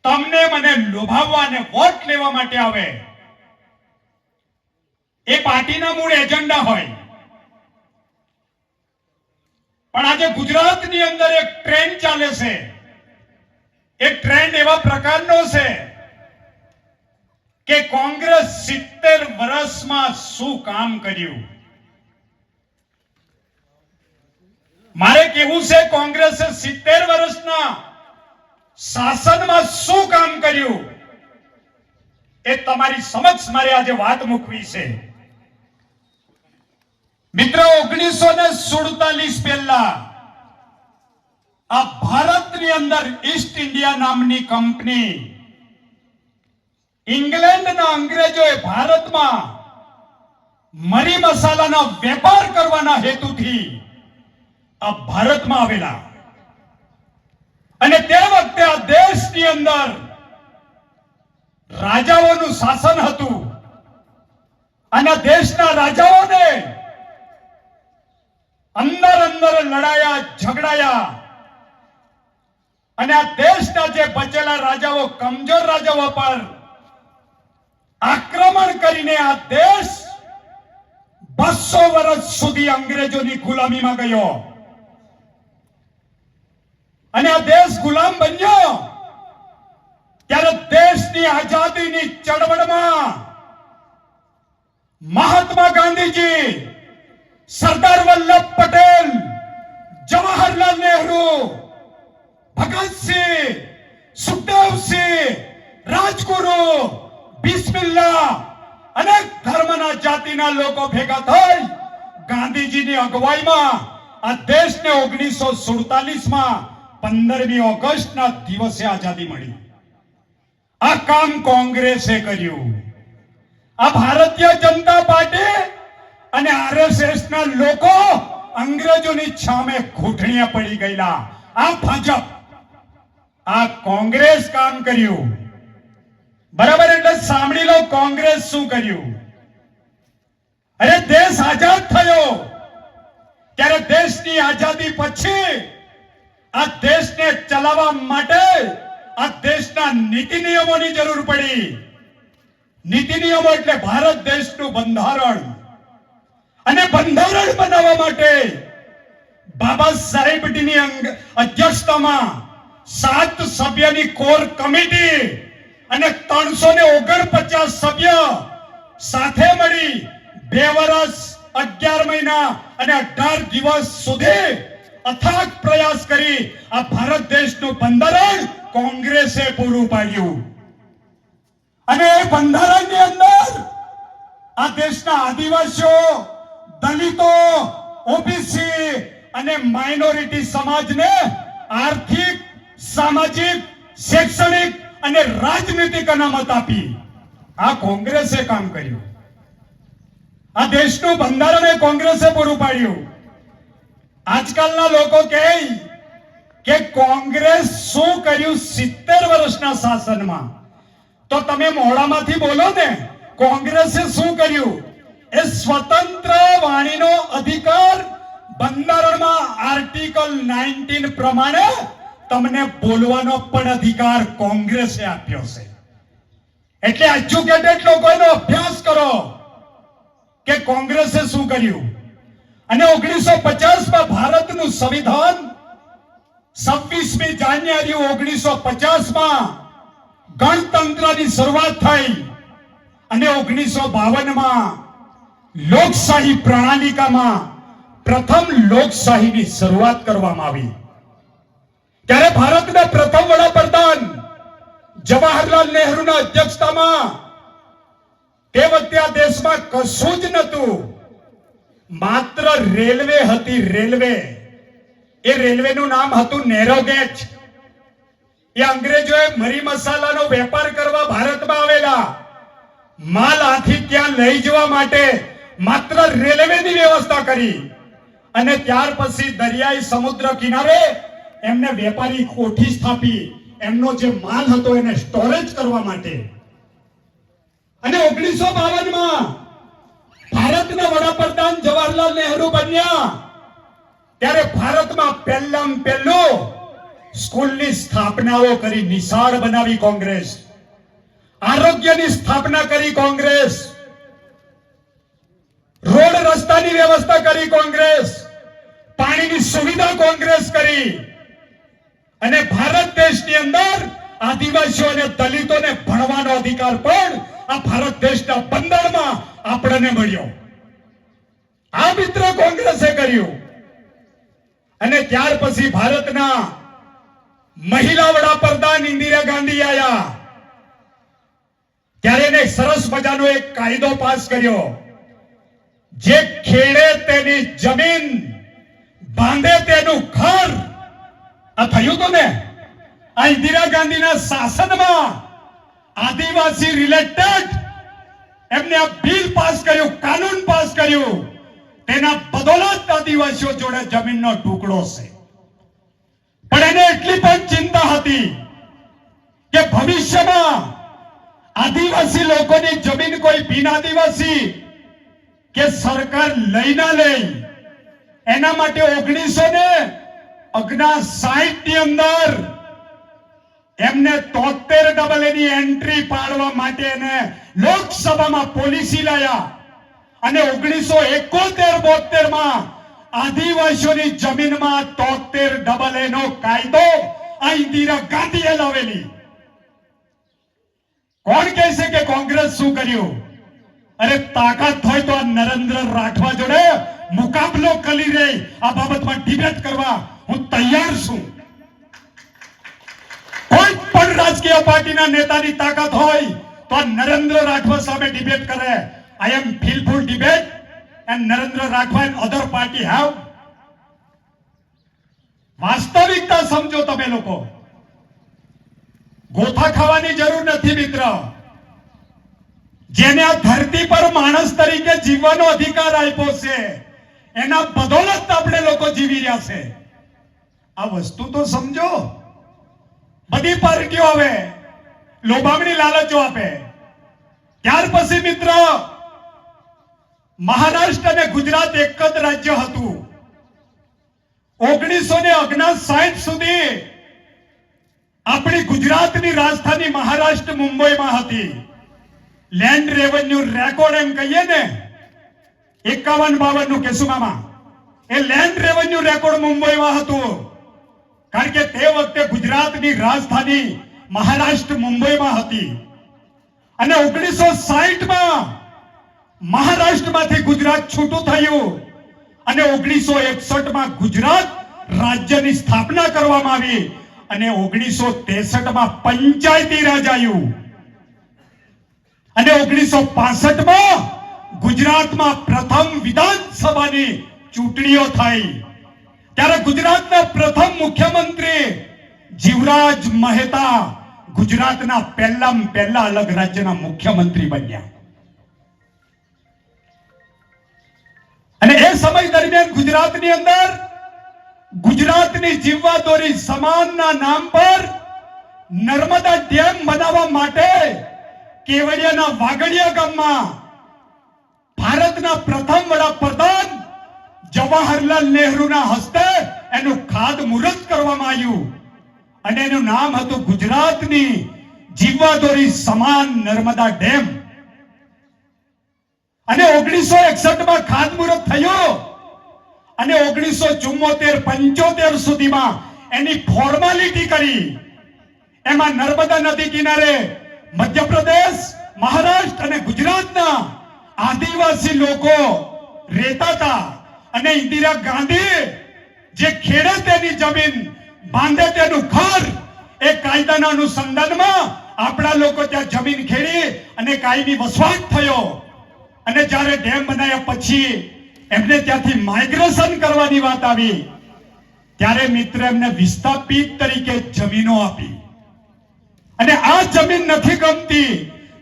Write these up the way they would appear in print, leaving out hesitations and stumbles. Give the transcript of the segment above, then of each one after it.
તમને મને લોભાવવા અને વોટ લેવા માટે આવે એ પાર્ટીના મૂળ એજન્ડા હોય. પણ આજે ગુજરાતની અંદર એક ટ્રેન્ડ ચાલે છે. એ ટ્રેન્ડ એવા પ્રકારનો છે કે કોંગ્રેસ 70 વર્ષમાં શું કામ કર્યું. મારે કેવું છે, કોંગ્રેસે 70 વર્ષના શાસનમાં શું કામ કર્યું એ તમારી સમક્ષ મારે આજે વાત મૂકવી છે. મિત્રો, 1947 પહેલા આ ભારતની અંદર ઈસ્ટ ઇન્ડિયા નામની કંપની, ઇંગ્લેન્ડના અંગ્રેજોએ ભારતમાં મરી મસાલાના વેપાર કરવાના હેતુથી આ ભારતમાં આવેલા. અને તે વખતે આ દેશની અંદર રાજાઓનું શાસન હતું. અને દેશના રાજાઓને અંદર લડાયા, ઝઘડાયા. અને આ દેશના જે બચેલા રાજાઓ, કમજોર રાજાઓ પર આક્રમણ કરીને આ દેશ 200 વર્ષ સુધી અંગ્રેજોની ગુલામીમાં ગયો. અને આ દેશ ગુલામ બન્યો ત્યારે દેશની આઝાદીની ચળવળમાં મહાત્મા ગાંધીજી, સરદાર વલ્લભ પટેલ, જવાહરલાલ નહેરુ, ભગતસિંહ, સુખદેવસિંહ, રાજગુરુ, બિસ્મિલ્લા, અનેક ધર્મના જાતિના લોકો ભેગા થઈ ગાંધીજીની અગવાઈમાં આ દેશને 1947માં 15મી ઓગસ્ટના દિવસે આઝાદી મળી. આ કામ કોંગ્રેસે કર્યું. આ ભારતીય જનતા પાર્ટી અને આરએસએસ ના લોકો અંગ્રેજોની સામે ઘૂંટણીએ પડી ગયેલા. આ ભાજપ, આ કોંગ્રેસ કામ કર્યું. બરાબર? એટલે સાંભળી લો, કોંગ્રેસ શું કર્યું. અરે દેશ આઝાદ થયો ત્યારે દેશની આઝાદી પછી આ દેશને ચલાવવા માટે આ દેશના નીતિ નિયમોની જરૂર પડી. નીતિ નિયમો એટલે ભારત દેશનું બંધારણ. અને બંધારણ બનાવવા માટે બાબા સાહેબની અધ્યક્ષતામાં 7 સભ્યની કોર કમિટી અને 349 સભ્ય સાથે મળી 2 વર્ષ 11 મહિના અને 18 દિવસ સુધી અથાગ પ્રયાસ કરી આ ભારત દેશનું બંધારણ કોંગ્રેસે પૂરું પાડ્યું. અને એ બંધારણની અંદર આ દેશના આદિવાસીઓ, દલિતો, ઓબીસી અને માઇનોરિટી સમાજને આર્થિક, સામાજિક, શૈક્ષણિક અને રાજનીતિક અનામત આપી. આ કોંગ્રેસે કામ કર્યું. આ દેશનું બંધારણ કોંગ્રેસે પૂરું પાડ્યું. આજકાલના લોકો કહે કે કોંગ્રેસ શું કર્યું 70 વર્ષના શાસનમાં, તો તમે મોઢામાંથી બોલો ને, કોંગ્રેસે શું કર્યું? એ સ્વતંત્ર વાણીનો અધિકાર બંધારણમાં આર્ટિકલ 19 પ્રમાણે તમને બોલવાનો પણ અધિકાર કોંગ્રેસે આપ્યો છે. એટલે એજ્યુકેટેડ લોકોનો અભ્યાસ કરો કે કોંગ્રેસે શું કર્યું. અને 1950માં ભારતનું સંવિધાન 26મી જાન્યુઆરી 1950માં ગણતંત્રની શરૂઆત થઈ. અને 1952માં લોકશાહી પ્રણાલિકામાં પ્રથમ લોકશાહીની શરૂઆત કરવામાં આવી. ત્યારે ભારતના પ્રથમ વડાપ્રધાન જવાહરલાલ નહેરુના અધ્યક્ષતામાં તે વખતે આ દેશમાં કશું જ નહોતું, માત્ર રેલવે હતી. રેલવે, એ રેલવેનું નામ હતું નેરોગેજ. એ અંગ્રેજોએ મરી મસાલાનો વેપાર કરવા ભારતમાં આવેલા. માલ આથી ત્યાં લઈ જવા માટે માત્ર રેલવેની વ્યવસ્થા કરી. અને ત્યાર પછી દરિયાઈ સમુદ્ર કિનારે એમને વેપારી કોઠી સ્થાપી, એમનો જે માલ હતો એને સ્ટોરેજ કરવા માટે. અને 1952માં ભારતના વડાપ્રધાન જવાહરલાલ નહેરુ બન્યા ત્યારે ભારતમાં પહેલું સ્કૂલની સ્થાપનાઓ કરી, નિશાળ બનાવી કોંગ્રેસ, આરોગ્યની સ્થાપના કરી કોંગ્રેસ, રોડ રસ્તાની વ્યવસ્થા કરી કોંગ્રેસ, પાણીની સુવિધા કોંગ્રેસ કરી, અને ભારત દેશની અંદર આદિવાસીઓ અને દલિતોને ભણવાનો અધિકાર પણ આ ભારત દેશના બંધારણમાં આપણને મળ્યો. આ મિત્ર કોંગ્રેસે કર્યું. અને ત્યાર પછી ભારતના મહિલા વડાપ્રધાન ઇન્દિરા ગાંધી આયા, ત્યારે એને સરસ મજાનો એક કાયદો પાસ કર્યો. જે ખેડે તેની જમીન, બાંધે તેનું ઘર. આ થયું હતું ને આ ઇન્દિરા ગાંધીના શાસનમાં. આદિવાસી રિલેટેડ એમને આ બિલ પાસ કર્યું, કાનૂન પાસ કર્યું. તેના બદોલત આદિવાસીઓ જોડે જમીનનો ટુકડો છે. પણ એને એટલી પણ ચિંતા હતી કે ભવિષ્યમાં આદિવાસી લોકોની જમીન કોઈ બિન આદિવાસી કે સરકાર લઈ ના લે. એના માટે 1959 ની અંદર એમને 73 ની એન્ટ્રી પાડવા માટે એને લોકસભામાં પોલિસી લાયા. અને 1971-72 માં આદિવાસીઓની જમીનમાં 73 નો કાયદો આ ઇન્દિરા ગાંધીએ લાવેલી. કોણ કહે છે કે કોંગ્રેસ શું કર્યું? અરે તાકાત હોય તો આ નરેન્દ્ર રાઠવા જોડે મુકાબલો કરી રહી, આ બાબતમાં ડિબેટ કરવા હું તૈયાર છું. કોઈ પણ રાજકીય પાર્ટીના નેતાની તાકાત હોય તો આ નરેન્દ્ર રાઠવા સામે ડિબેટ કરે. I am fearful debate and Narendra Rathwa and other party have. વાસ્તવિકતા સમજો તમે લોકો. ગોથા ખાવાની જરૂર નથી મિત્ર. જેને આ ધરતી પર માણસ તરીકે જીવવાનો અધિકાર આપ્યો છે, એના બદોલત આપણે લોકો જીવી રહ્યા છે. આ વસ્તુ તો સમજો. બધી પાર્ટીઓ આવે, લોભામણી લાલચો આપે. ત્યાર પછી મિત્ર મહારાષ્ટ્ર અને ગુજરાત એક જ રાજ્ય હતું. 1959 સુધી આપણી ગુજરાતની રાજધાની મહારાષ્ટ્ર મુંબઈમાં હતી. લેન્ડ રેવન્યુ રેકોર્ડ એમ કહીએ ને 51-52 નું કેસુમામાં, એ લેન્ડ રેવન્યુ રેકોર્ડ મુંબઈમાં હતું. કારણ કે તે વખતે ગુજરાતની રાજધાની મહારાષ્ટ્ર મુંબઈમાં હતી. અને 1960 માં મહારાષ્ટ્રમાંથી ગુજરાત છૂટું થયું અને 1961 માં ગુજરાત રાજ્યની સ્થાપના કરવામાં આવી. અને 1963 માં પંચાયતી રાજ આવ્યું. અને 1965 માં ગુજરાતમાં પ્રથમ વિધાનસભાની ચૂંટણીઓ થઈ. ત્યારે ગુજરાતના પ્રથમ મુખ્યમંત્રી જીવરાજ મહેતા ગુજરાતના પહેલા અલગ રાજ્યના મુખ્યમંત્રી બન્યા. અને એ સમય દરમિયાન ગુજરાતની અંદર ગુજરાતની જીવવાદોરી સમાનના નામ પર નર્મદા ડેમ બનાવવા માટે કેવડિયાના વાગડિયા ગામમાં ભારતના પ્રથમ વડાપ્રધાન જવાહરલાલ નહેરુના હસ્તે એનું ખાતમુહૂર્ત કરવામાં આવ્યું. અને એનું નામ હતું ગુજરાતની જીવવાદોરી સમાન નર્મદા ડેમ. અને 1961 માં ખાતમુહૂર્ત થયું. અને 1974-75 સુધીમાં એની ફોર્માલિટી કરી. એમાં નર્મદા નદી કિનારે મધ્યપ્રદેશ, મહારાષ્ટ્ર અને ગુજરાતના આદિવાસી લોકો રહેતા હતા. અને ઇન્દિરા ગાંધી જે ખેડે તેની જમીન, બાંધે તેનું ઘર, એ કાયદાના અનુસંધાનમાં આપણા લોકો ત્યાં જમીન ખેડી અને કાયમી વસવાટ થયો. અને જ્યારે ડેમ બનાવ્યા પછી એમને ત્યાંથી માઇગ્રેશન કરવાની વાત આવી, ત્યારે મિત્ર એમને વિસ્થાપિત તરીકે જમીનો આપી. અને આ જમીન નથી ગમતી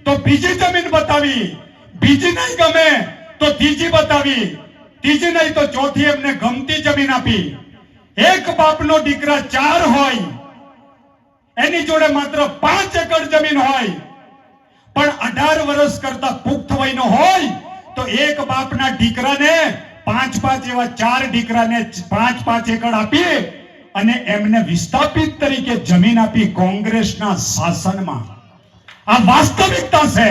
તો બીજી જમીન બતાવી, બીજી નહીં ગમે તો ત્રીજી બતાવી, ત્રીજી નહીં તો ચોથી એમને ગમતી જમીન આપી. એક બાપનો દીકરા 4 હોય, એની જોડે માત્ર 5 એકર જમીન હોય, પણ 18 વર્ષ કરતા પુખ્ત વયનો હોય તો એક બાપના દીકરાને 5-5 એવા 4 દીકરાને 5-5 એકર આપી અને એમને વિસ્થાપિત તરીકે જમીન આપી કોંગ્રેસના શાસનમાં. આ વાસ્તવિકતા છે.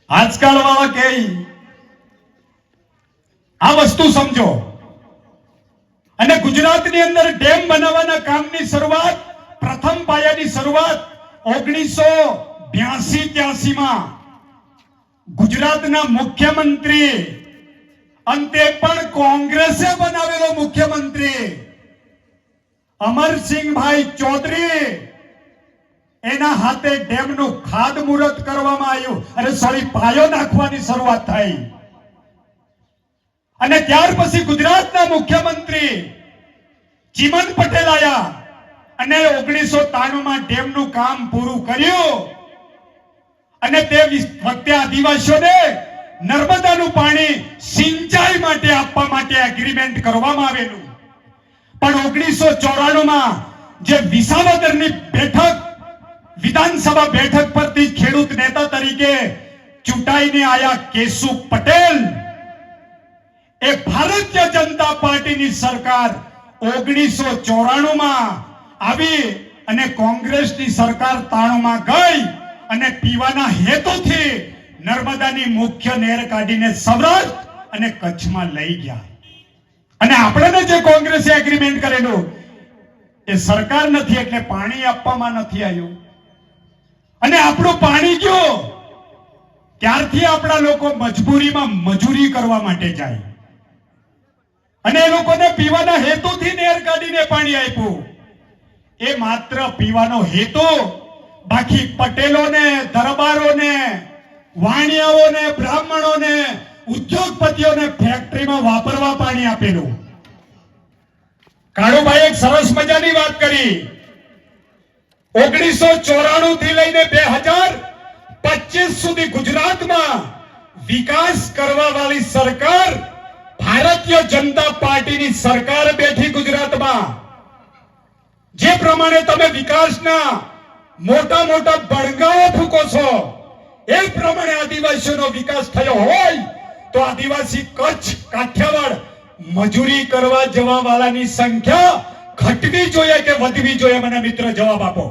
આજકાલ વાળા કે આ વસ્તુ સમજો. અને ગુજરાતની અંદર ડેમ બનાવવાના કામની શરૂઆત, પ્રથમ પાયાની શરૂઆત 1982-83 માં ગુજરાતના મુખ્યમંત્રી, અંતે પણ કોંગ્રેસે બનાવેલો મુખ્યમંત્રી અમરસિંહભાઈ ચૌધરી, એના હાથે ડેમનું ખાતમુહૂર્ત કરવામાં આવ્યું. અરે સોરી, પાયો નાખવાની શરૂઆત થઈ. અને ત્યાર પછી ગુજરાતના મુખ્યમંત્રી ચીમન પટેલ આયા અને 1993 માં ડેમનું કામ પૂરું કર્યું. અને તે વખતે આદિવાસીઓને નર્મદાનું પાણી સિંચાઈ માટે આપવા માટે એગ્રીમેન્ટ કરવામાં આવેલું. પણ 1994 માં જે વિસાવદરની બેઠક, વિધાનસભા બેઠક પરથી ખેડૂત નેતા તરીકે ચૂંટાઈને આયા કેશુ પટેલ, એ ભારતીય જનતા પાર્ટીની સરકાર 1994 માં આવી અને કોંગ્રેસની સરકાર 93 માં ગઈ અને પીવાના હેતુથી નર્મદાની મુખ્ય નહેર કાઢીને સૌરાષ્ટ્ર અને કચ્છમાં લઈ ગયા. અને આપણે જે કોંગ્રેસે એગ્રીમેન્ટ કરેલું એ સરકાર નથી એટલે પાણી આપવામાં નથી આવ્યું. અને આપણું પાણી ગયું ત્યારથી આપણા લોકો મજબૂરીમાં મજૂરી કરવા માટે જાય. અને એ લોકોને પીવાના હેતુથી નહેર કાઢીને પાણી આપ્યું. એ માત્ર પીવાનો હેતુ, બાકી પટેલોને, દરબારોને, વાણિયાઓને, બ્રાહ્મણોને, ઉદ્યોગપતિઓને ફેક્ટરીમાં વાપરવા પાણી આપેલું. કાળુભાઈ એક સરસ મજાની વાત કરી. 1994 થી લઈને 2025 સુધી ગુજરાતમાં વિકાસ કરવા વાળી સરકાર ભારતીય જનતા પાર્ટીની સરકાર બેઠી ગુજરાતમાં. જે પ્રમાણે તમે વિકાસના મોટા મોટા બળગાઓ ફૂકો છો, એ પ્રમાણે આદિવાસીઓનો વિકાસ થયો હોય તો આદિવાસી કચ્છ, કાઠિયાવાડ મજૂરી કરવા જવા વાળાની સંખ્યા ઘટવી જોઈએ કે વધવી જોઈએ? મને મિત્ર જવાબ આપો.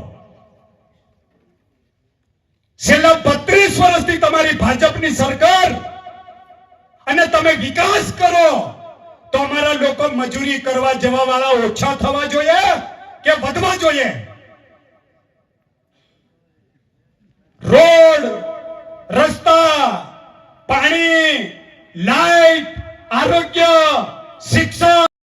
છેલ્લા 32 વર્ષથી તમારી ભાજપની સરકાર અને તમે વિકાસ કરો તો અમારા લોકો મજૂરી કરવા જવા વાળા ઓછા થવા જોઈએ કે વધવા જોઈએ? રોડ, રસ્તા, પાણી, લાઈટ, આરોગ્ય, શિક્ષણ